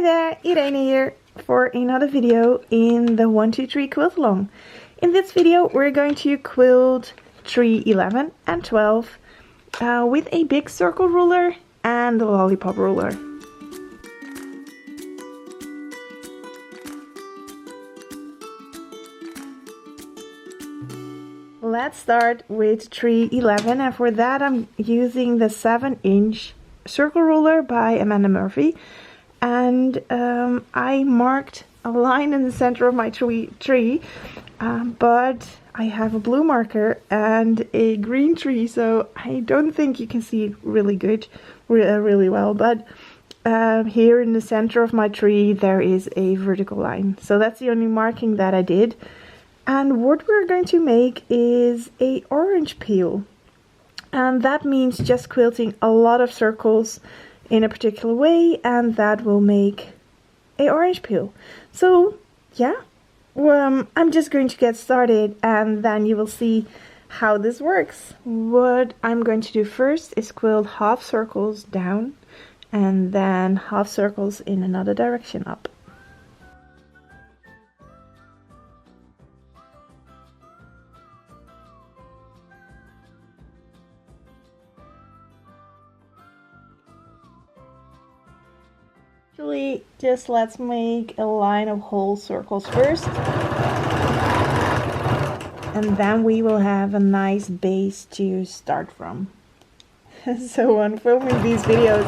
there, Irene here for another video in the 1 2 3 quilt along. In this video we're going to quilt tree 11 and 12 with a big circle ruler and the lollipop ruler. Let's start with tree 11, and for that I'm using the 7-inch circle ruler by Amanda Murphy, and I marked a line in the center of my tree, but I have a blue marker and a green tree, so I don't think you can see it really well, but here in the center of my tree there is a vertical line, so that's the only marking that I did. And what we're going to make is a orange peel, and that means just quilting a lot of circles in a particular way, and that will make a orange peel. So yeah, I'm just going to get started and then you will see how this works. What I'm going to do first is quilt half circles down and then half circles in another direction up. Actually, just let's make a line of whole circles first, and then we will have a nice base to start from. So when filming these videos,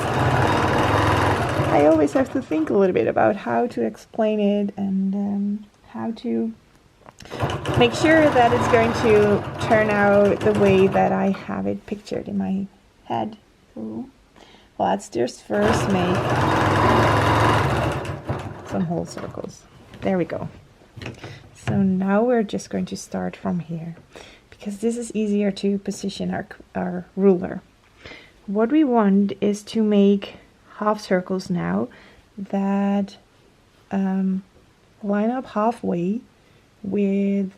I always have to think a little bit about how to explain it and how to make sure that it's going to turn out the way that I have it pictured in my head. So let's just first make some whole circles. There we go. So now we're just going to start from here, because this is easier to position our ruler. What we want is to make half circles now that line up halfway with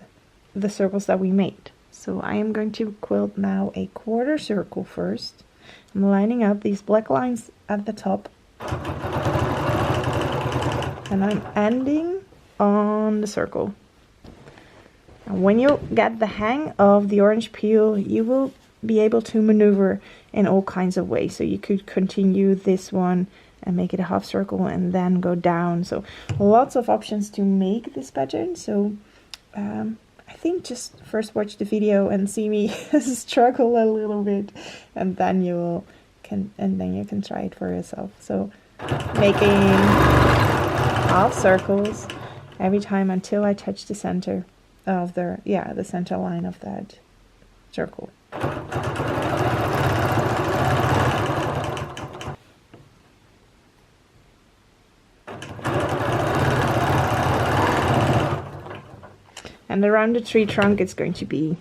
the circles that we made. So I am going to quilt now a quarter circle first. I'm lining up these black lines at the top, and I'm ending on the circle. And when you get the hang of the orange peel, you will be able to maneuver in all kinds of ways. So you could continue this one and make it a half circle and then go down. So lots of options to make this pattern. So I think just first watch the video and see me struggle a little bit, and then you can try it for yourself. So making half circles every time until I touch the center of the center line of that circle. And around the tree trunk it's going to be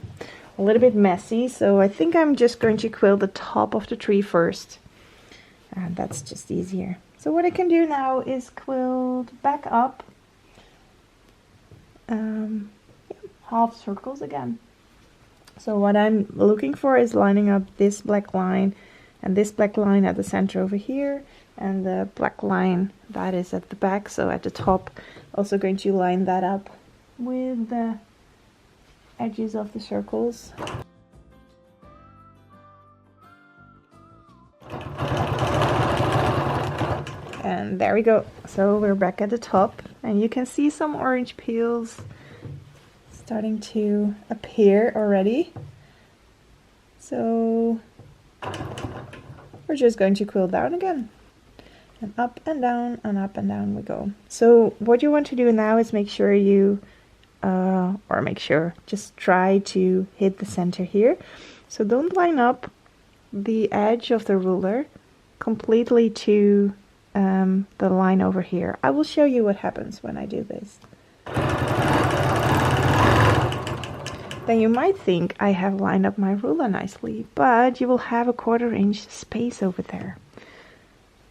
a little bit messy, so I think I'm just going to quilt the top of the tree first, and that's just easier. So what I can do now is quilt back up half circles again. So what I'm looking for is lining up this black line and this black line at the center over here, and the black line that is at the back, so at the top. Also going to line that up with the edges of the circles. And there we go. So we're back at the top, and you can see some orange peels starting to appear already. So we're just going to quilt down again, and up and down and up and down we go. So what you want to do now is make sure you just try to hit the center here. So don't line up the edge of the ruler completely to the line over here. I will show you what happens when I do this. Then you might think I have lined up my ruler nicely, but you will have a 1/4 inch space over there.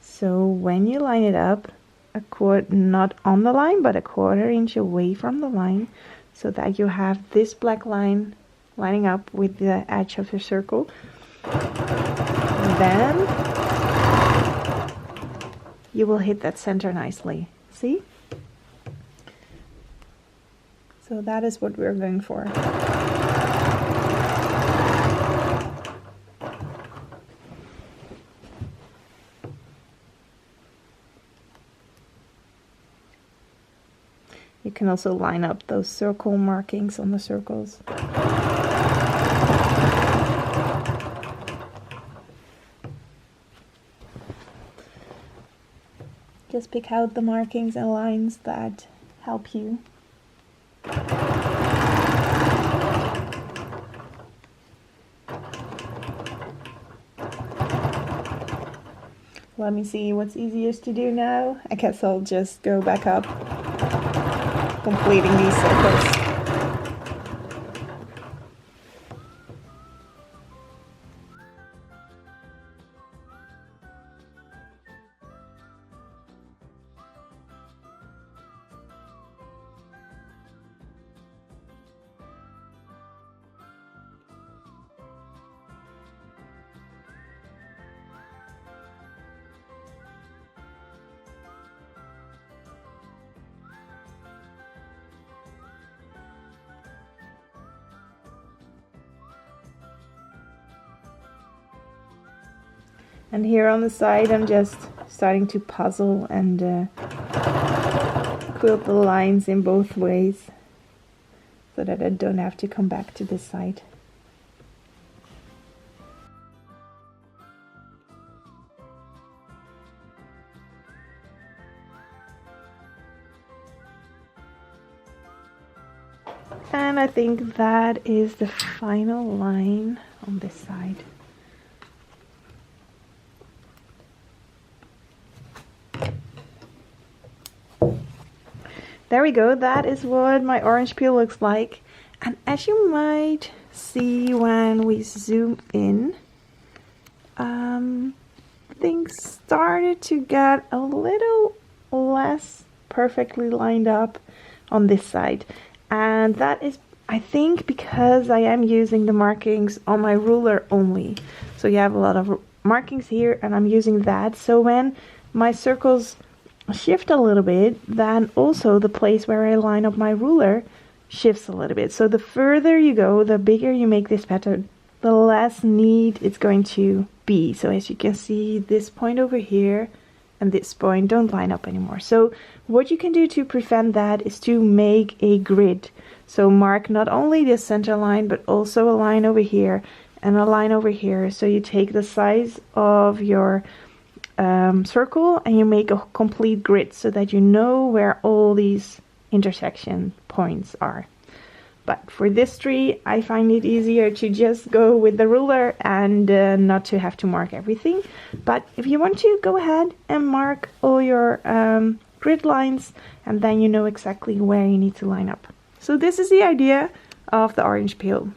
So when you line it up, not on the line, but a 1/4 inch away from the line, so that you have this black line lining up with the edge of the circle. And then you will hit that center nicely. See? So that is what we're going for. You can also line up those circle markings on the circles. Just pick out the markings and lines that help you. Let me see what's easiest to do now. I guess I'll just go back up, completing these circles. And here on the side I'm just starting to puzzle and quilt the lines in both ways so that I don't have to come back to this side. And I think that is the final line on this side. There we go, that is what my orange peel looks like. And as you might see when we zoom in, things started to get a little less perfectly lined up on this side. And that is, I think, because I am using the markings on my ruler only. So you have a lot of markings here and I'm using that. So when my circles shift a little bit, then also the place where I line up my ruler shifts a little bit. So the further you go, the bigger you make this pattern, the less neat it's going to be. So as you can see, this point over here and this point don't line up anymore. So what you can do to prevent that is to make a grid. So mark not only the center line, but also a line over here and a line over here. So you take the size of your circle and you make a complete grid so that you know where all these intersection points are. But for this tree, I find it easier to just go with the ruler and not to have to mark everything. But if you want to, go ahead and mark all your grid lines, and then you know exactly where you need to line up. So this is the idea of the orange peel.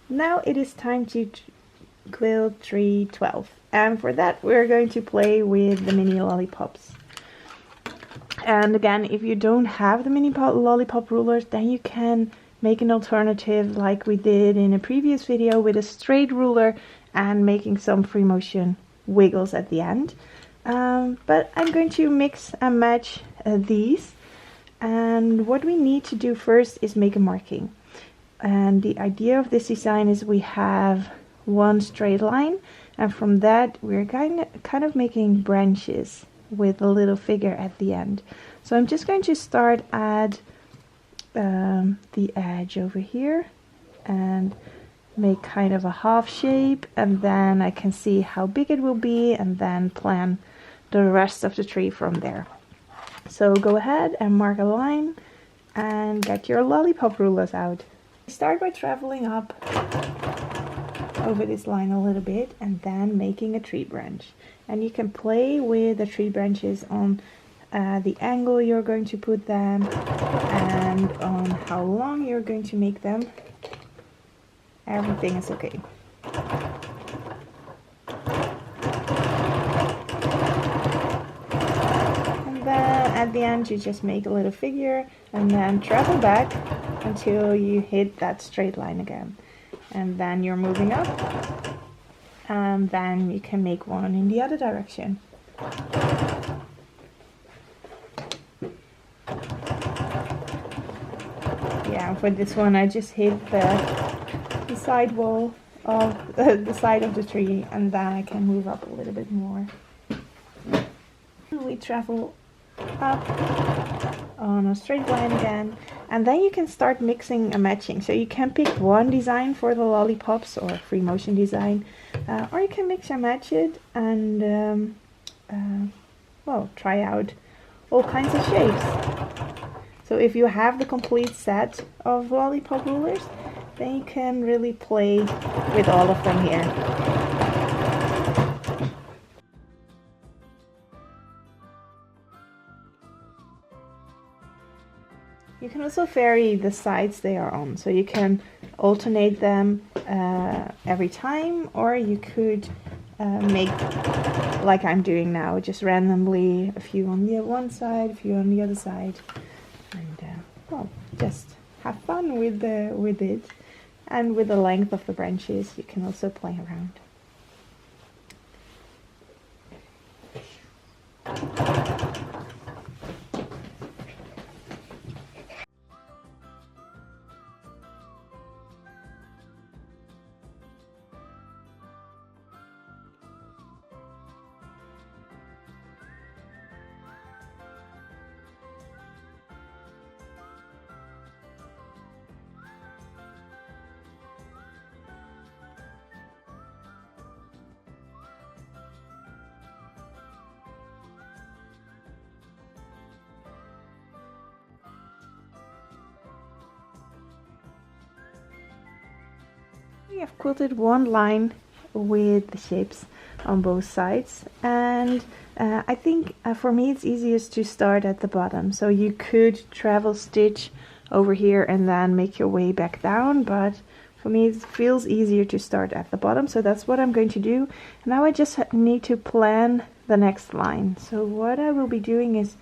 Now it is time to quilt tree 12, and for that we're going to play with the mini lollipops. And again, if you don't have the mini lollipop rulers, then you can make an alternative like we did in a previous video with a straight ruler and making some free motion wiggles at the end. But I'm going to mix and match these, and what we need to do first is make a marking. And the idea of this design is we have one straight line, and from that we're kind of making branches with a little figure at the end. So I'm just going to start at the edge over here and make kind of a half shape, and then I can see how big it will be and then plan the rest of the tree from there. So go ahead and mark a line and get your lollipop rulers out. Start by traveling up over this line a little bit, and then making a tree branch. And you can play with the tree branches on the angle you're going to put them and on how long you're going to make them. Everything is okay. And then at the end you just make a little figure and then travel back until you hit that straight line again. And then you're moving up, and then you can make one in the other direction. Yeah, for this one I just hit the side wall of the side of the tree, and then I can move up a little bit more. We travel up on a straight line again, and then you can start mixing and matching. So you can pick one design for the lollipops or free motion design, or you can mix and match it and well, try out all kinds of shapes. So if you have the complete set of lollipop rulers, then you can really play with all of them here. You can also vary the sides they are on, so you can alternate them every time, or you could make like I'm doing now, just randomly a few on the one side, a few on the other side, and well, just have fun with it. And with the length of the branches you can also play around. We have quilted one line with the shapes on both sides, and I think for me it's easiest to start at the bottom. So you could travel stitch over here and then make your way back down, but for me it feels easier to start at the bottom, so that's what I'm going to do. Now I just need to plan the next line. So what I will be doing is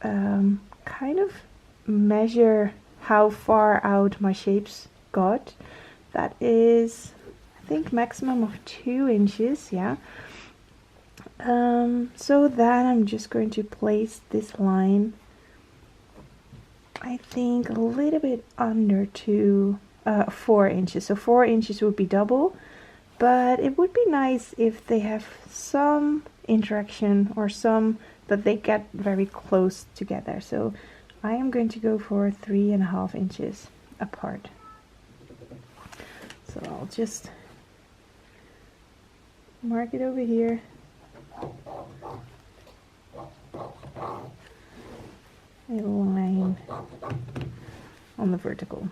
kind of measure how far out my shapes got. That is, I think, maximum of 2 inches, yeah. So then I'm just going to place this line, I think, a little bit under 4 inches. So 4 inches would be double, but it would be nice if they have some interaction or some that they get very close together. So I am going to go for 3.5 inches apart. So I'll just mark it over here. A line on the vertical.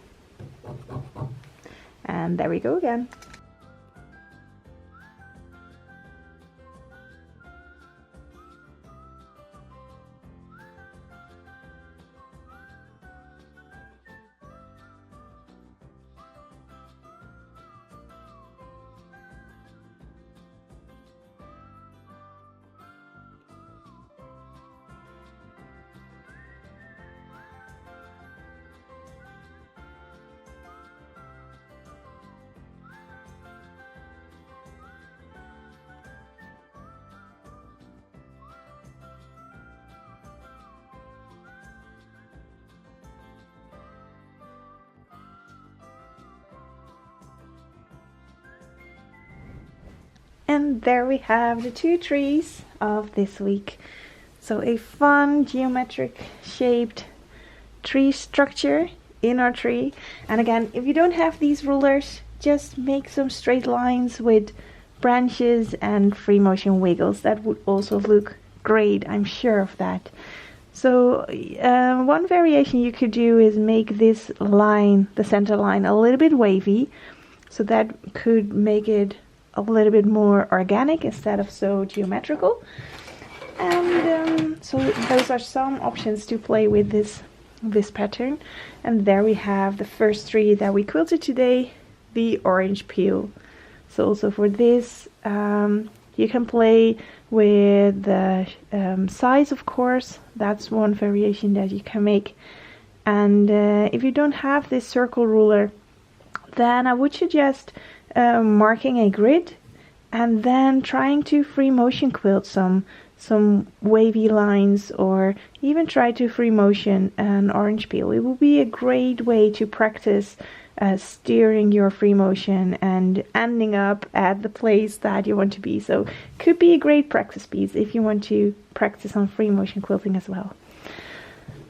And there we go again. And there we have the 2 trees of this week. So a fun geometric shaped tree structure in our tree. And again, if you don't have these rulers, just make some straight lines with branches and free motion wiggles. That would also look great, I'm sure of that. So one variation you could do is make this line, the center line, a little bit wavy. So that could make it a little bit more organic instead of so geometrical. And so those are some options to play with this pattern. And there we have the first tree that we quilted today, the orange peel. So also for this, you can play with the size, of course. That's one variation that you can make. And if you don't have this circle ruler, then I would suggest marking a grid and then trying to free motion quilt some wavy lines, or even try to free motion an orange peel. It will be a great way to practice steering your free motion and ending up at the place that you want to be. So could be a great practice piece if you want to practice on free motion quilting as well.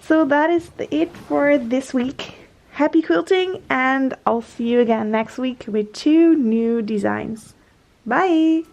So that is it for this week. Happy quilting, and I'll see you again next week with 2 new designs. Bye!